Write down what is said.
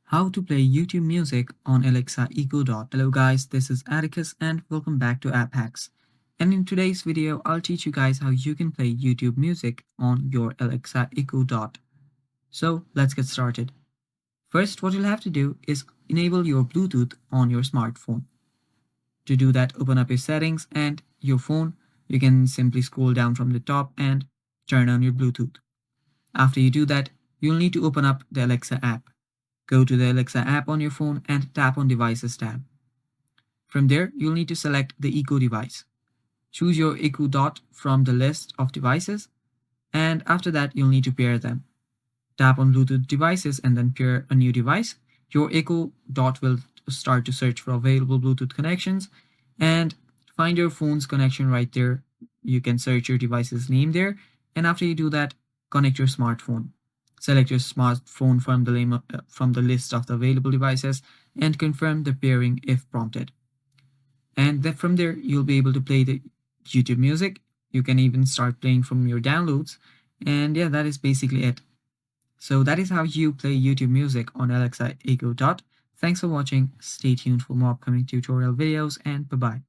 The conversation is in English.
How to play YouTube music on Alexa Echo Dot. Hello guys, this is Atticus and welcome back to App Hacks. And in today's video, I'll teach you guys how you can play YouTube music on your Alexa Echo Dot. So let's get started. First, what you'll have to do is enable your Bluetooth on your smartphone. To do that, open up your settings and your phone. You can simply scroll down from the top and turn on your Bluetooth. After you do that, you'll need to open up the Alexa app. Go to the Alexa app on your phone and tap on Devices tab. From there, you'll need to select the Echo device. Choose your Echo Dot from the list of devices, and after that, you'll need to pair them. Tap on Bluetooth devices and then pair a new device. Your Echo Dot will start to search for available Bluetooth connections and find your phone's connection right there. You can search your device's name there, and after you do that, connect your smartphone. Select your smartphone from the list of the available devices and confirm the pairing if prompted. And then from there, you'll be able to play the YouTube music. You can even start playing from your downloads. And yeah, that is basically it. So that is how you play YouTube music on Alexa Echo Dot. Thanks for watching. Stay tuned for more upcoming tutorial videos and bye-bye.